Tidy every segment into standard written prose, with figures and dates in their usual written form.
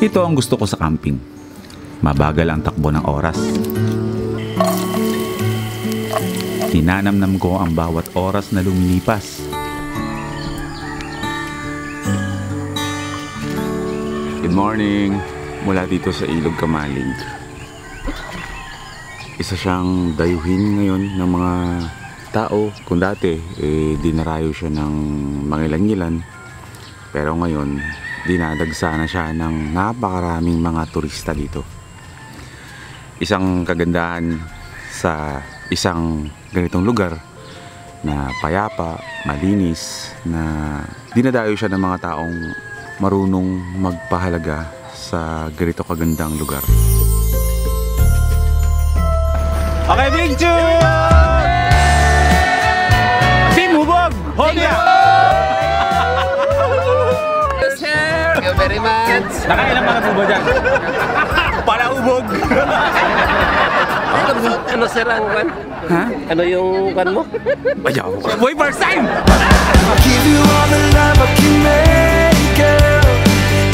Ito ang gusto ko sa camping. Mabagal ang takbo ng oras. Ninanamnam ko ang bawat oras na lumilipas. Good morning! Mula dito sa Ilog Kamalig. Isa siyang dayuhin ngayon ng mga tao. Kung dati, dinarayo siya ng mangilan-ngilan. Pero ngayon, dinadagsa na siya ng napakaraming mga turista dito. Isang kagandahan sa isang ganitong lugar na payapa, malinis, na dinadayo siya ng mga taong marunong magpahalaga sa ganito kagandang lugar. Okay, picture! Team Hubog! Hold ya! Thank you very much! Nakailan mga po ba dyan? Palahubog! Ano sir ang kan? Ha? Ano yung kan mo? Ayaw! Boy, first time! I'll give you all the love I can make, girl.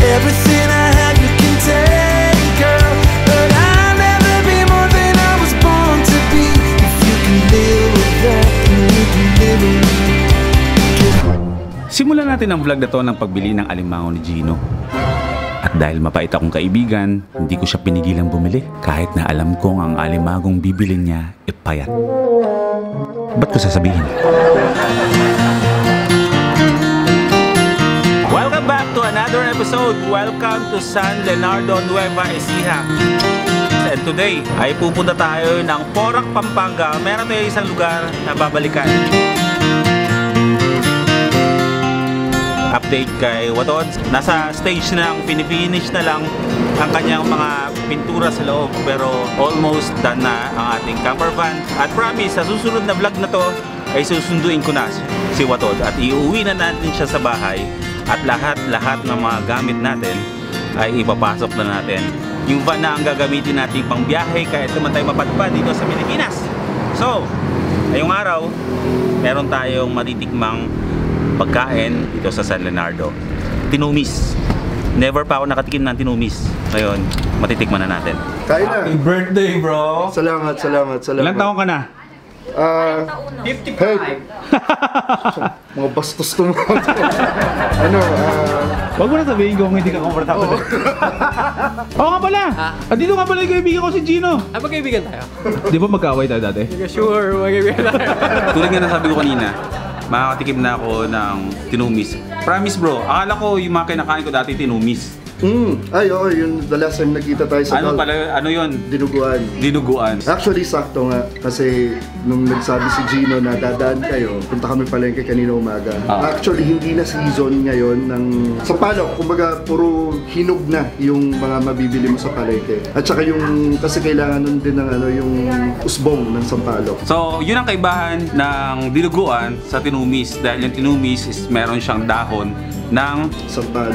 Everything I have you can take, girl. But I'll never be more than I was born to be. If you can live with that, then you can live with me. Simulan natin ang vlog na to ng pagbili ng alimango ni Gino. At dahil mapait akong kaibigan, hindi ko siya pinigilang bumili. Kahit na alam kong ang alimangong bibilin niya ay payat. Ba't ko sasabihin? Welcome back to another episode. Welcome to San Leonardo, Nueva Ecija. And today ay pupunta tayo ng Porac, Pampanga. Meron tayo isang lugar na babalikan. Update kay Watod. Nasa stage na, finish na lang ang kanyang mga pintura sa loob, pero almost done na ang ating camper van. At promise, sa susunod na vlog na to ay susunduin ko na si Watod at iuwi na natin siya sa bahay at lahat ng mga gamit natin ay ipapasok na natin. Yung van na ang gagamitin natin pang biyahe kahit naman tayo mapadpad dito sa Pilipinas. So, ngayong araw, meron tayong matitikmang pagkain dito sa San Leonardo. Tinumis. Never pa ako nakatikim ng tinumis. Ngayon, matitikman na natin. Kain na. Happy birthday, bro! Salamat. Ilang taon ka na? 55. Mga bastos ko mga Wag mo na sabihin kung hindi ka comfortable. Oo nga pala! Dito nga pala yung kaibigan ko si Gino. Ah, magkaibigan tayo? Di ba magkaaway tayo dati? Sure, magkaibigan tayo. Tulad nga nasabi ko kanina, makakatikim na ako ng tinumis. Promise bro, akala ko yung mga kinakain ko dati tinumis. Ay, oo, yun the last time nagkita tayo sa Ano pala, ano yun? Dinuguan. Dinuguan. Actually, sakto nga. Kasi nung nagsabi si Gino na dadaan kayo, punta kami palengke kanina umaga. Actually, hindi na season ngayon ng sampalok. Kumbaga, puro hinog na yung mga mabibili mo sa palengke. At saka yung, kasi kailangan nun din ng ano, yung usbong ng sampalok. So, yun ang kaibahan ng dinuguan sa tinumis. Dahil yung tinumis is meron siyang dahon ng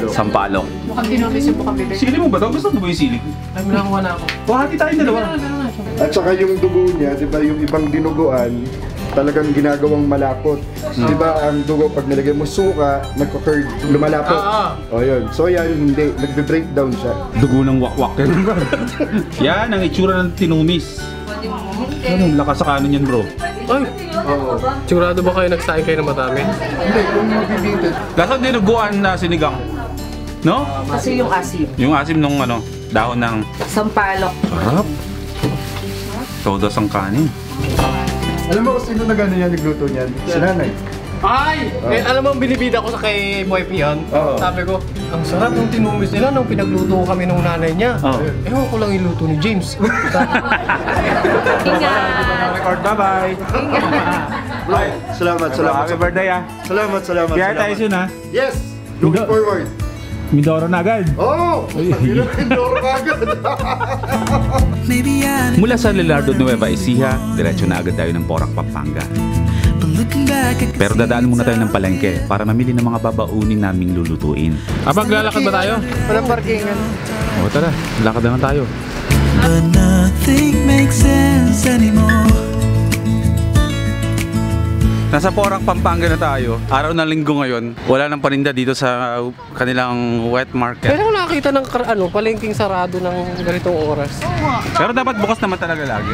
sampalok. Mukhang tinumis yung bukang bibig. Sili mo ba ito? Gusto mo ba yung sili? Ay, nakakuha na ako. Hati tayong dalawa. At saka yung dugo niya, di ba yung ibang dinuguan, talagang ginagawang malapot. Di ba ang dugo, pag nilagay mo suka, nagko-curd, lumalapot. O yun. So yan, hindi. Nagbe-breakdown siya. Dugo ng wakwak yan. Yan ang itsura ng tinumis. Anong lakas sa kanin yan bro? Ay, Oo. sigurado ba kayo nagsaing kayo ng madami? Hindi, kung mabibitin. Lasang dinuguan na sinigang. No? Kasi yung asim. Yung asim nung ano, dahon ng Sampalok. sarap. Todas ang kanin. Alam mo kung sino nagluto niyan? Si nanay. Ay! Alam mo, binibida ko sa kay Boy Pion. Oo. Sabi ko, ang sarap ng tinumis nila nung pinagluto kami nung nanay niya. Oo. Ewan ko lang iluto ni James. Ingat! Record, bye-bye! Bye! Salamat. Happy birthday ah! Salamat. Kaya tayo soon ah! Yes! Looking forward. Mindoro na agad! Oh! Indoro ka agad. Maybe I Mula sa Leonardo, Nueva Ecija, diretso na agad tayo ng Porac, Pampanga. but looking back at Pero dadaan muna tayo ng palengke para mamili ng mga babaunin naming lulutuin. Maglalakad ba tayo? Walang parkingan. O tara, lakad na lang tayo. but nothing makes sense anymore. Nasa Porac, Pampanga na tayo. Araw ng linggo ngayon. Wala nang paninda dito sa kanilang wet market. Pero nakakita ng palengking sarado ng ganitong oras. Pero dapat bukas naman talaga lagi.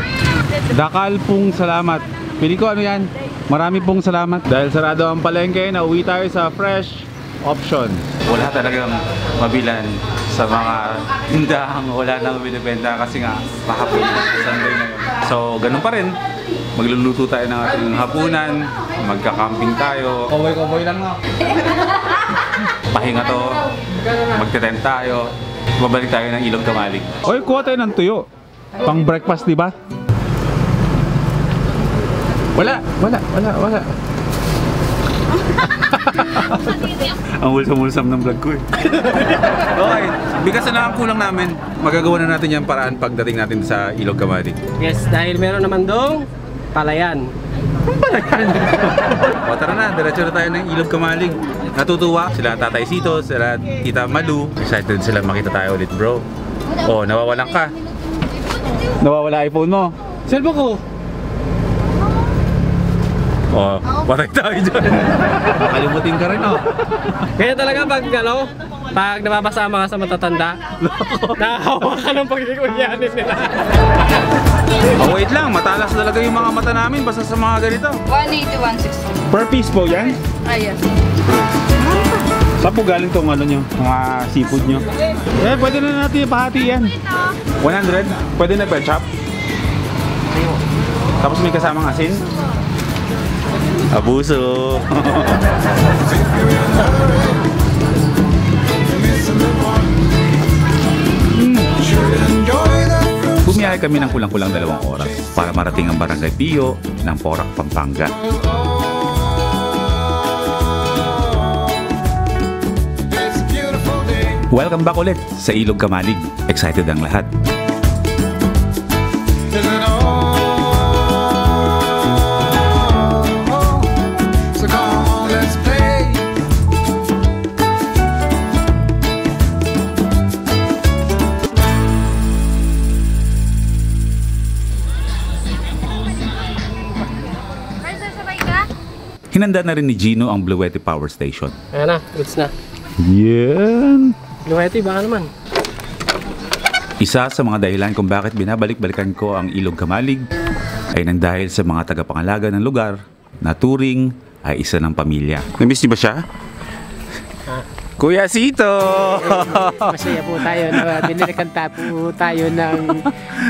Dakal pong salamat. Pili ko ano yan? Marami pong salamat. Dahil sarado ang palengke, nauwi tayo sa fresh option. Wala talagang mabilan sa mga tindahang wala nang binibenta kasi nga kahapon Sunday na yun. So ganun pa rin. Magluluto tayo ng ating hapunan, magka-camping tayo. Koboy-koboy lang nga. Pahinga to, magte-tent tayo, babalik tayo ng Ilog Kamalig. Oy, kuha tayo ng tuyo. Pang breakfast, di ba? Wala. Ang wulsam-wulsam ng vlog ko eh. Okay, bigas na lang ang kulang namin. Magagawa na natin yung paraan pagdating natin sa Ilog Kamalig. Yes, dahil meron naman dong palayan. O tara na, diretso na tayo ng Ilog Kamalig. Natutuwa sila Tatay Sito, sila Tita Malu. Excited sila makita tayo ulit, bro. Oh, nawawalan ka. Nawawala iPhone mo. Cellphone ko. Oh, patay tayo dyan. Kalimutin ka rin, oh. Kaya talaga pag nababasama ka sa matatanda, nahahawa ka ng pagkikunyanin nila. Oh, wait lang, matalas talaga yung mga mata namin basta sa mga ganito. 180, 160. Per piece po yan? Ah, yes. Saan po galing tong ano nyo, mga seafood nyo? Eh, pwede na natin ipahati yan. 100? Pwede na chop? Tapos may kasamang asin? Abuso! Bumiyahe kami ng kulang-kulang 2 oras para marating ang Barangay Pio ng Porac, Pampanga. Welcome back ulit sa Ilog Kamalig. Excited ang lahat. So come on, let's play. Hinanda na rin ni Gino ang Bluete Power Station. Ayan na, goods na. Yan! Luwete, baka naman. Isa sa mga dahilan kung bakit binabalik-balikan ko ang Ilog Kamalig ay nang dahil sa mga tagapangalaga ng lugar na turing ay isa ng pamilya. Namiss niyo ba siya? Kuya Sito! Masaya po tayo na binirikanta po tayo ng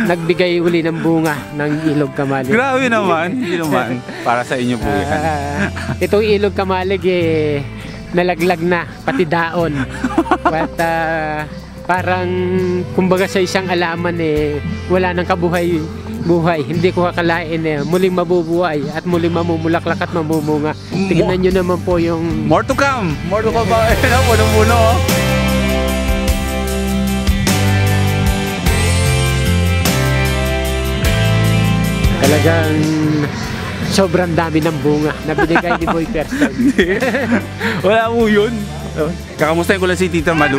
nagbigay uli ng bunga ng Ilog Kamalig. Grabe naman! Hindi naman. Para sa inyo po yan. Itong Ilog Kamalig nalaglag na, pati daon. But parang kumbaga sa isang alaman wala nang kabuhay. Hindi ko kakalain muling mabubuhay at muling mamumulaklak at mamumunga. Tingnan nyo naman po yung... More to come! More to come ba? Puno-puno. Talagang sobrang dami ng bunga na binigay ni Boy Perston. Wala mo yun. Kakamustahin ko lang si Tita Malu.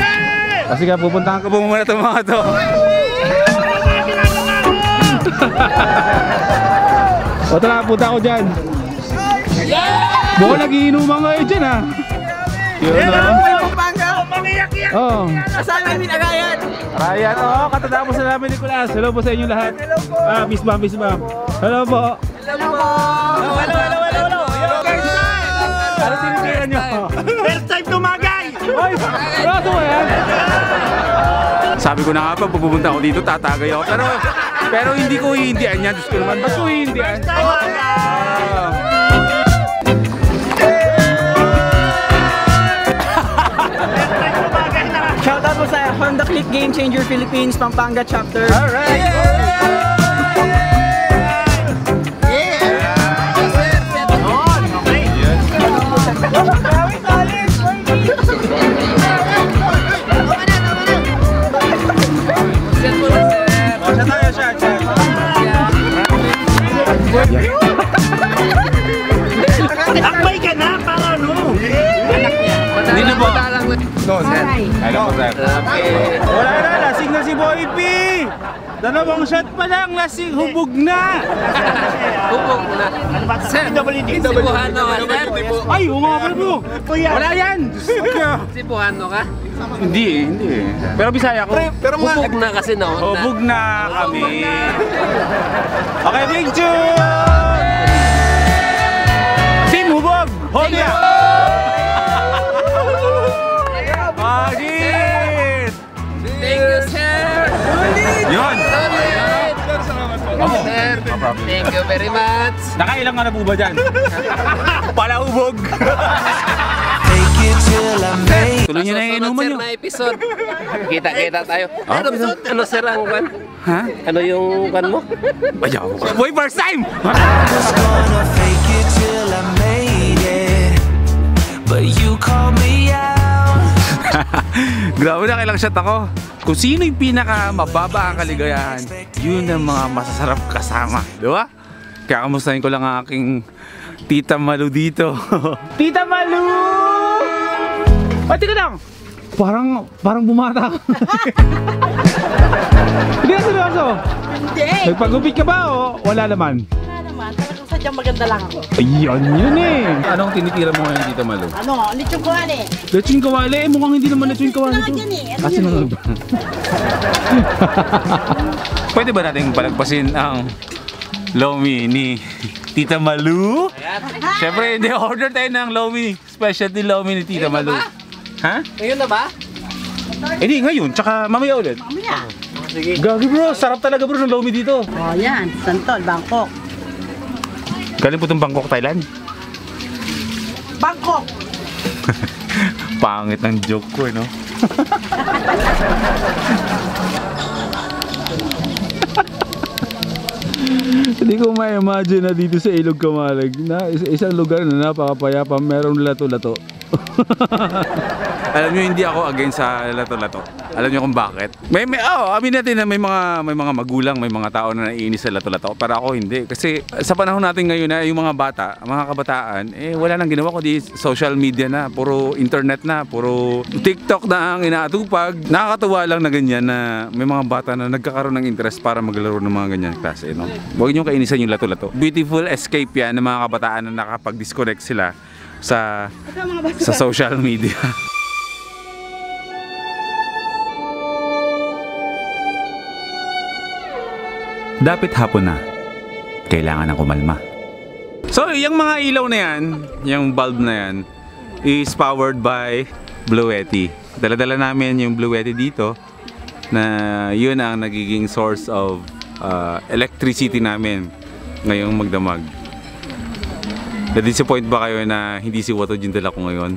Kasi nga pupuntahan ko po muna itong mga to. O tara, punta ako dyan. Baka nagiinuman kayo dyan ha. Yun o. Oo. Kasama namin na Ryan. Ryan, oo, katatapos na namin Nicolas. Hello po sa inyo lahat. Hello po. Miss Bam. Hello po. Hello po. Hello. Ano tinitiran nyo? First time tumagay. Oy, raso mo yan? Sabi ko na nga pa, pupunta ako dito, tatagay ako. Pero hindi ko hihindihan yan. Diyos ko naman, ba't ko hihindihan? Shoutout po sa Honda Click Game Changer Philippines Pampanga Chapter. Alright! Akbay ka na, para ano? Hindi na po. Hello po, sir. Wala na, lasing na si Boy P! Dalawang shot pa lang, lasing, hubog na! Hubog na. Sir, Cebuano ka, sir? Ay, umabal mo! Wala yan! Cebuano ka? Hindi. Pero Bisaya ko. Hubog na kasi noon. Hubog na kami. Okay, picture! Team Hubog! Hold ya! Agit! Thank you, sir! Yun! Sir, thank you very much. Nakailang nga na po ba dyan? Palahubog! Take it till I make Tuloy niyo na yung inuman Sir, nyo. na episode. Kita tayo. Ano sir ang kwan? Ha? Ano yung kwan mo? Ayaw ko. Boy, first time! was gonna fake it till I made it, but you called me out. Grabe na kailang shot ako. Kung sino yung pinaka mababa ang kaligayahan, yun ang mga masasarap kasama. Di ba? Kaya kamustahin ko lang ang aking Tita Malu dito. Tita Malu! Ay, tika lang! Parang bumata ka. Hindi ka seryoso? Hindi. Nagpagupit ka ba o wala naman? Wala naman. Talagang sadyang maganda lang ako. Ayun yun eh. Anong tinitira mo ngayon, Tita Malu? Ano? Lechon ko ali. Lechon kawali? Eh, mukhang hindi naman lechon kawali Ito to. na dyan eh. Ano Kasi yun naman eh? ba? Pwede ba natin palagpasin ang Lomi ni Tita Malu? Siyempre, hindi order tayo ng Lomi. Specialty Lomi ni Tita Ngayon na Malu. ba? Ha? Ngayon na ba? Hindi, ngayon. Tsaka mamaya ulit. Mamaya. Sige. Gagi bro, sarap talaga bro ng Lomi dito. Oh, yan. Santol, Bangkok. Galing po itong Bangkok, Thailand. Bangkok! Pangit ng joke ko, no? Hindi ko ma-imagine na dito sa Ilog Kamalig na isang lugar na napakapayapa, merong lato-lato. Alam nyo, hindi ako against sa lato-lato. Alam nyo kung bakit? Amin natin na may mga magulang, may mga tao na naiinis sa lato-lato. Para ako hindi. Kasi sa panahon natin ngayon na yung mga bata, mga kabataan, wala nang ginawa kundi social media na, puro internet na, puro TikTok na ang inaatupag. Nakakatuwa lang na ganyan na may mga bata na nagkakaroon ng interest para maglaro ng mga ganyan klase. No? Huwag nyo kainisan yung lato-lato. Beautiful escape yan ng mga kabataan na nakapag-disconnect sila sa social media. Dapat hapon na. Kailangan na kumalma. So, yung mga ilaw na yan, yung bulb na yan, is powered by Bluetti. Dala-dala namin yung Bluetti dito na yun ang nagiging source of electricity namin ngayong magdamag. Na-disappoint ba kayo na hindi si Watod yung dala ko ngayon?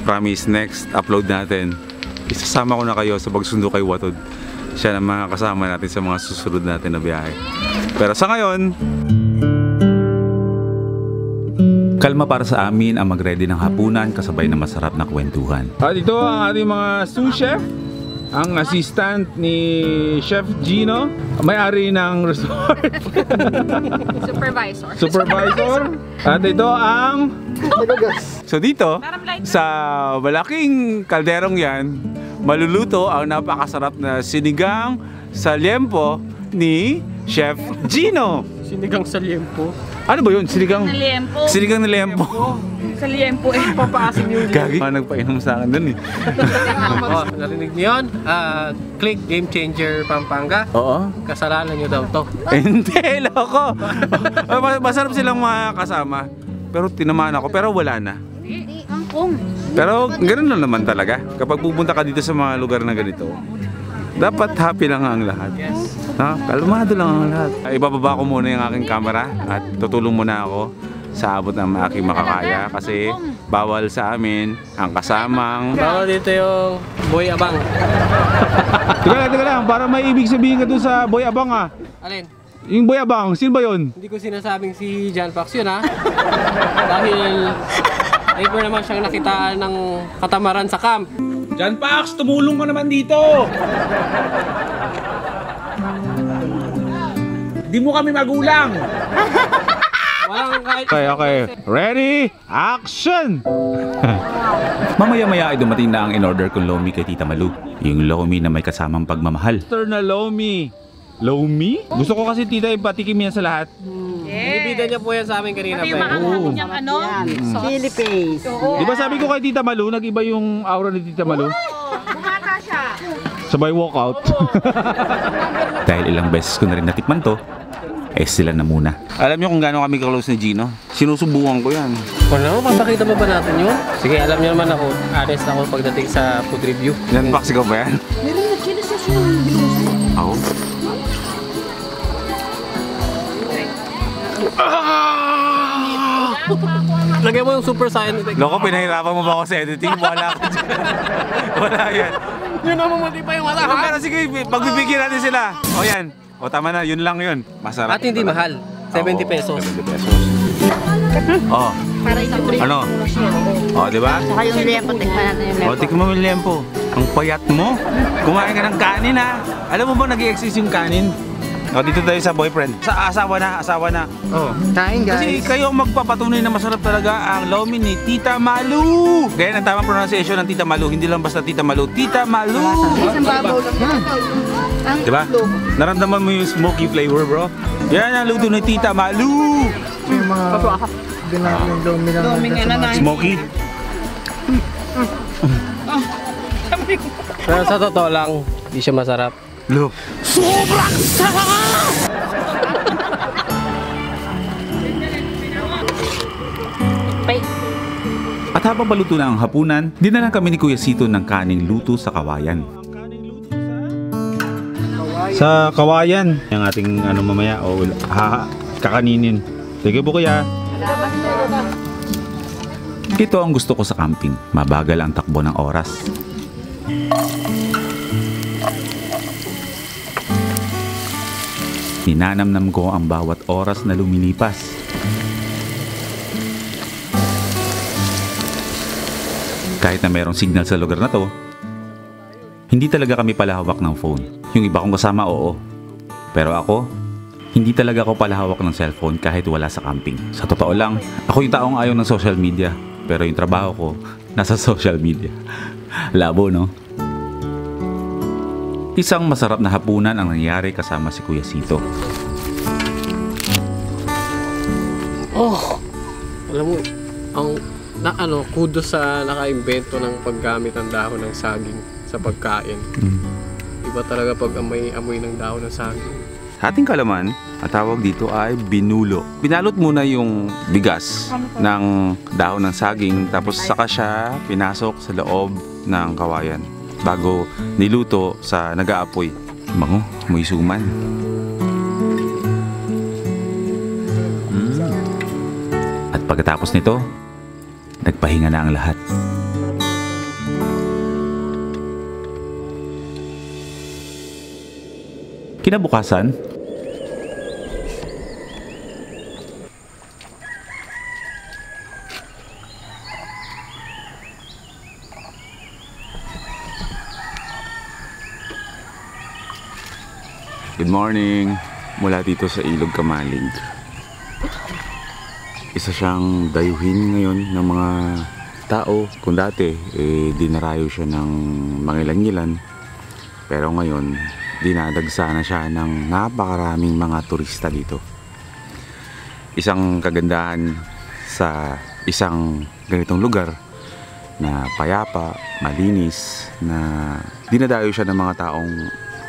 Promise, next upload natin, isasama ko na kayo sa pagsundo kay Watod. Siya na mga kasama natin sa mga susunod natin na biyahe. Pero sa ngayon, kalma para sa amin ang mag-ready ng hapunan kasabay ng masarap na kwentuhan. At ito ang ating mga sous chef, ang assistant ni Chef Gino, may-ari ng resort. Supervisor. At ito ang So dito, sa malaking kalderong yan, maluluto ang napakasarap na sinigang sa liempo ni Chef Gino. Sinigang sa liempo. Ano ba yun? Sinigang na liempo. Sa liempo eh. Papaasim yung Gagi. Nagpainom sa akin dun eh. Oh, narinig niyo yun? Click Game Changer Pampanga. Oo. Kasalanan niyo daw to. Hindi, loko. Masarap silang mga kasama. Pero tinamaan ako, pero wala na. Pero ganoon lang naman talaga. Kapag pupunta ka dito sa mga lugar na ganito, dapat happy lang ang lahat. Ha? Kalmado lang ang lahat. Ibababa ko muna yung aking camera at tutulong muna ako sa abot ng aking makakaya kasi bawal sa amin ang kasamang... Bawal dito yung Boy Abang. Teka lang, para may ibig sabihin ka doon sa Boy Abang ah. Alin? Yung Boy Abang, sino ba yun? Hindi ko sinasabing si John Fox yun ha. Dahil ever naman siyang nakitaan ng katamaran sa camp. John Pax, tumulong ka naman dito! Di mo kami magulang! Walang kahit... Okay. Ready? Action! Mamaya-maya ay dumating na ang in-order kong lomi kay Tita Malu. Yung lomi na may kasamang pagmamahal. Master na Lomi. Lomi? Gusto ko kasi tita ipatikim yan sa lahat. Binibida niya po yan sa amin kanina. Pati yung makakain niyang ano? Chili paste. Di ba sabi ko kay Tita Malu, nag-iba yung aura ni Tita Malu? Bumata siya. Sabay walkout. Dahil ilang beses ko na rin natikman to, sila na muna. Alam niyo kung gaano kami ka-close ni Gino? Sinusubukan ko yan. Kung naman, papakita mo ba natin yun? Sige, alam niyo naman ako, honest ako pagdating sa food review. Yan, Pax, ikaw ba yan? Ako? Lagyan mo yung super saiyan effect. Loko, pinahirapan mo ba ako sa editing? Wala ka dyan. Wala yan. Yun naman, mati pa yung wala. Pero sige, pagbibigyan natin sila. O yan. O tama na, yun lang yun. Masarap. At hindi mahal. 70 pesos. 70 pesos. Oh, Para isang bread. ano? O, di ba? Saka yung lempo, tikman natin yung O, tikman mo yung lempo. Ang payat mo. Kumain ka ng kanin, ha? Alam mo ba nag-i-exist yung kanin? O, dito tayo sa boyfriend. Sa asawa na. Oh. Kain Kasi kayo ang magpapatunay na masarap talaga ang lomi ni Tita Malu. Ganyan ang tamang pronunciation ng Tita Malu. Hindi lang basta Tita Malu. Tita Malu! Isang babaw lang. Diba? Naramdaman mo yung smoky flavor, bro? Yan ang luto ni Tita Malu! Yung mga ginamit lomi na Smoky? Pero sa totoo lang, hindi siya masarap. Look. At habang paluto na ang hapunan, dinala kami ni Kuya Sito ng kaning luto sa kawayan. Sa kawayan, yung ating ano mamaya, o kakaninin. Sige po kuya. Ito ang gusto ko sa camping. Mabagal ang takbo ng oras. Ninanamnam ko ang bawat oras na lumilipas. Kahit na merong signal sa lugar na to, hindi talaga kami palahawak ng phone. Yung iba kong kasama, oo. Pero ako, hindi talaga ako palahawak ng cellphone kahit wala sa camping. Sa totoo lang, ako yung taong ayaw ng social media. Pero yung trabaho ko, nasa social media. Labo, no? Isang masarap na hapunan ang nangyari kasama si Kuya Sito. Oh! Alam mo, kudos sa nakaimbento ng paggamit ng dahon ng saging sa pagkain. Iba talaga pag amoy ng dahon ng saging. Sa ating kalaman, ang tawag dito ay binulo. Binalot muna yung bigas ng dahon ng saging, tapos saka siya pinasok sa loob ng kawayan bago niluto sa nag-aapoy. Bango, may suman. At pagkatapos nito, nagpahinga na ang lahat. Kinabukasan, Good morning! Mula dito sa Ilog Kamalig. Isa siyang dayuhin ngayon ng mga tao. Kung dati, dinarayo siya ng mangilan-ngilan. Pero ngayon, dinadagsa na siya ng napakaraming mga turista dito. Isang kagandahan sa isang ganitong lugar na payapa, malinis, na dinadayo siya ng mga taong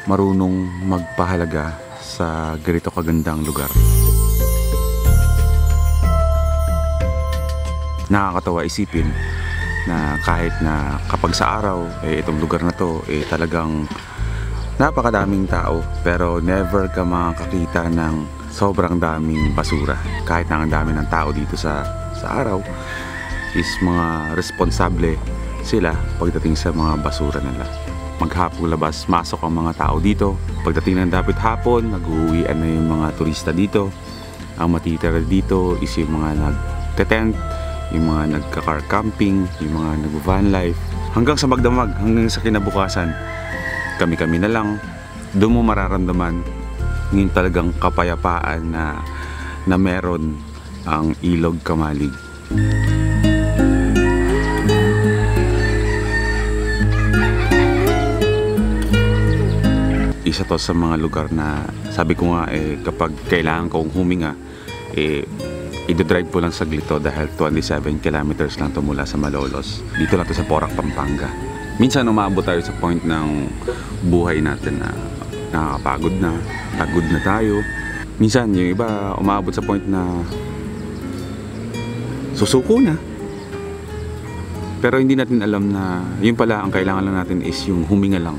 marunong magpahalaga sa ganito kagandang lugar. Nakakatawa isipin na kahit na kapag sa araw itong lugar na to talagang napakadaming tao, pero never ka makakakita ng sobrang daming basura. Kahit na ang dami ng tao dito sa araw, is mga responsable sila pagdating sa mga basura nila. Maghapong labas, masok ang mga tao dito. Pagdating ng dapit hapon, nag-uwian na yung mga turista dito. Ang matitira dito is yung mga nag-tent, yung mga nagka-car camping, yung mga nag-van life. Hanggang sa magdamag, hanggang sa kinabukasan, kami-kami na lang. Doon mo mararamdaman ngayon talagang kapayapaan na meron ang Ilog Kamalig. Isa to sa mga lugar na sabi ko nga kapag kailangan kong huminga i-drive po lang saglit to dahil 27 kilometers lang to mula sa Malolos. Dito lang to sa Porac, Pampanga. Minsan umaabot tayo sa point ng buhay natin na nakakapagod na, pagod na tayo. Minsan yung iba umaabot sa point na susuko na. Pero hindi natin alam na yun pala ang kailangan lang natin is yung huminga lang.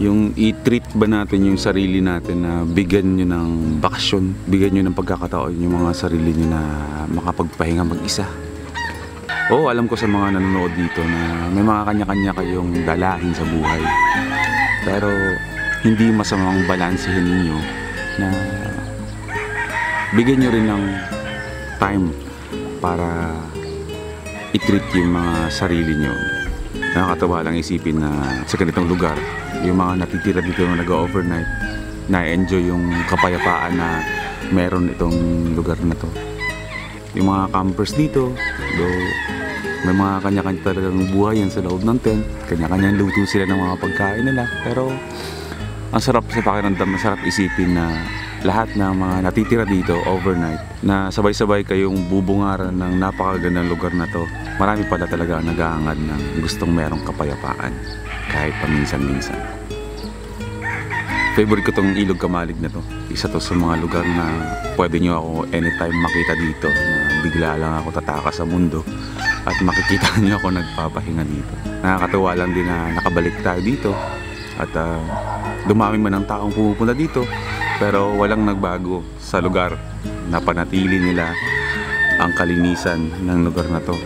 Yung i-treat ba natin yung sarili natin na bigyan nyo ng bakasyon, bigyan nyo ng pagkakataon yung mga sarili nyo na makapagpahinga mag-isa. Oo, alam ko sa mga nanonood dito na may mga kanya-kanya kayong dalahin sa buhay. Pero hindi masamang balansehin ninyo na bigyan nyo rin ng time para i-treat yung mga sarili nyo. Nakakatawa lang isipin na sa ganitong lugar, yung mga natitira dito na nag-overnight, na-enjoy yung kapayapaan na meron itong lugar na to. Yung mga campers dito, though may mga kanya-kanya talagang buhay yan sa loob ng tent, kanya-kanyang luto sila ng mga pagkain nila, pero ang sarap sa pakiramdam, masarap isipin na lahat ng mga natitira dito overnight na sabay-sabay kayong bubungaran ng napakagandang lugar na to. Marami pala talaga ang naghahangad ng gustong merong kapayapaan kahit paminsan-minsan. Favorite ko tong Ilog Kamalig na to. Isa to sa mga lugar na pwede nyo ako anytime makita dito na bigla lang ako tatakas sa mundo at makikita nyo ako nagpapahinga dito. Nakakatuwa lang din na nakabalik tayo dito at dumami man ang taong pumupunta dito pero walang nagbago sa lugar. Napanatili nila ang kalinisan ng lugar na to.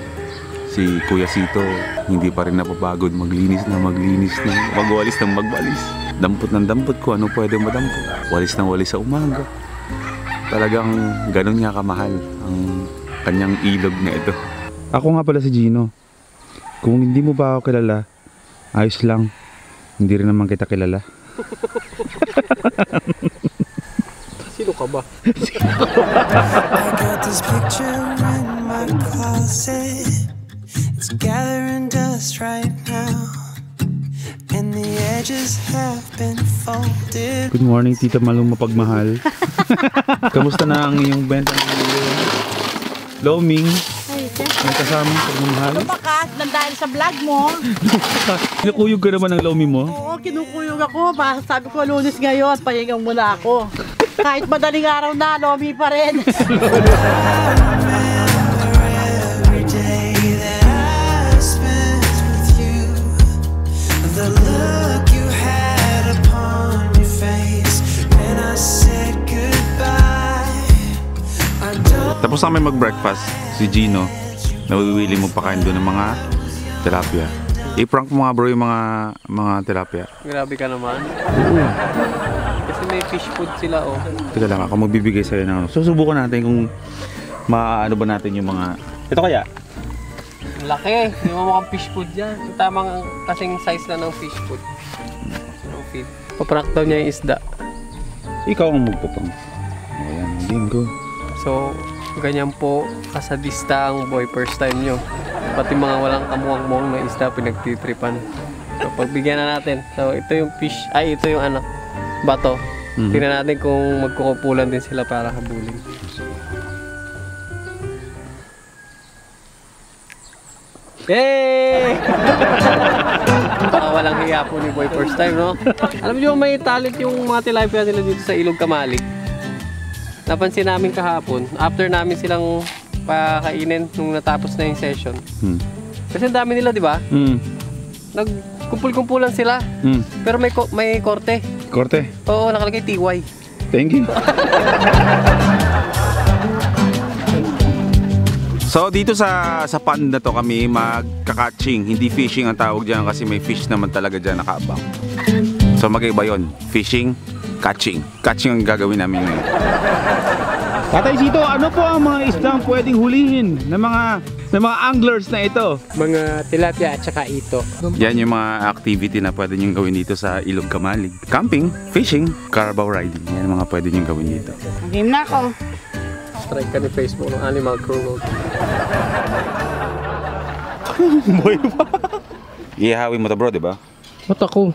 Si Kuya Sito hindi pa rin napapagod maglinis na magwalis ng magwalis. Dampot ng dampot ko ano pwede madampot. Walis ng walis sa umaga. Talagang ganun nga kamahal ang kanyang ilog na ito. Ako nga pala si Gino. Kung hindi mo ba ako kilala, ayos lang. Hindi rin naman kita kilala. Sino ka ba? I got this picture in my closet. It's gathering dust right now, and the edges have been folded. Good morning, Tita Malung Mapagmahal. Kamusta na ang iyong benta ng Loming? May kasamang pagmamahal? Lumakas lang dahil sa vlog mo. Kinukuyog ka naman ng Lomi mo? Oo, kinukuyog ako. Sabi ko, Lunes ngayon, pahingang muna ako. Kahit madaling araw na, Lomi pa rin. Every day that I spent with you, the look you had upon your face when I said goodbye. I don't Tapos namin mag-breakfast, si Gino, nawiwili mo pa kain doon ng mga tilapia. I-prank mo nga bro yung mga tilapia. Grabe ka naman. Kasi may fish food sila oh. Teka lang, ako magbibigay sa'yo ng ano. Susubukan natin kung maaano ba natin yung mga... Ito kaya? Laki. Hindi mo mukhang fish food yan. Tamang kasing size na ng fish food. Ng feed. Paprank daw niya yung isda. Ikaw ang magpapang. Ayan, game go. So, ganyan po kasadista ang boy first time nyo. Pati mga walang kamuang-muang na isda pinagtitripan. So, pagbigyan na natin. So, ito yung fish. Ay, ito yung ano, bato. Tingnan natin kung magkukupulan din sila para habulin. Yay! Baka walang hiya po ni boy first time, no? Alam niyo may talent yung mga tilapia nila dito sa Ilog Kamalig. Napansin namin kahapon, after namin silang pakainin nung natapos na yung session. Kasi ang dami nila, di ba? Nagkumpul-kumpulan sila. Pero may korte. Korte? Oo, nakalagay TY. Thank you. So dito sa pond na to kami magka-catching. Hindi fishing ang tawag dyan kasi may fish naman talaga dyan nakaabang. So mag-iba yun. Fishing, catching. Catching ang gagawin namin ngayon. Tatay Sito, ano po ang mga isdang pwedeng hulihin ng mga anglers na ito? Mga tilapia at saka ito. Yan yung mga activity na pwede nyo gawin dito sa Ilog Kamalig. Camping, fishing, carabao riding. Yan yung mga pwede nyo gawin dito. Game na ako. na-strike ka ni Facebook ng Animal Cruelty. Boy pa. Ihawin mo to bro, di ba? Ba't ako?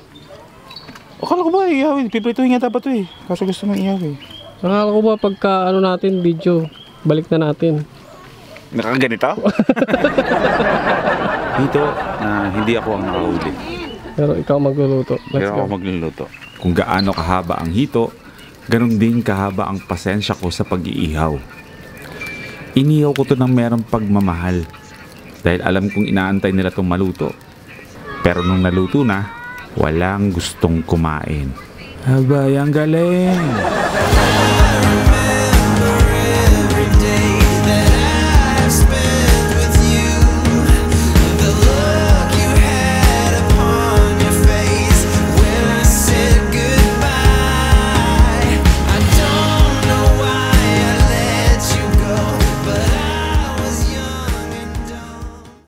Akala ko ba ihawin? Piprituhin nga dapat to eh. Kaso gusto nang ihawin. Akala ko ba pagka ano natin video, balik na natin. Nakaganito? Dito na hindi ako ang nakahuli. Pero ikaw magluluto. Let's Pero ako go. magluluto. Kung gaano kahaba ang hito, ganun din kahaba ang pasensya ko sa pag-iihaw. Inihaw ko to ng merong pagmamahal. Dahil alam kong inaantay nila itong maluto. Pero nung naluto na, walang gustong kumain. Abay, ang galing!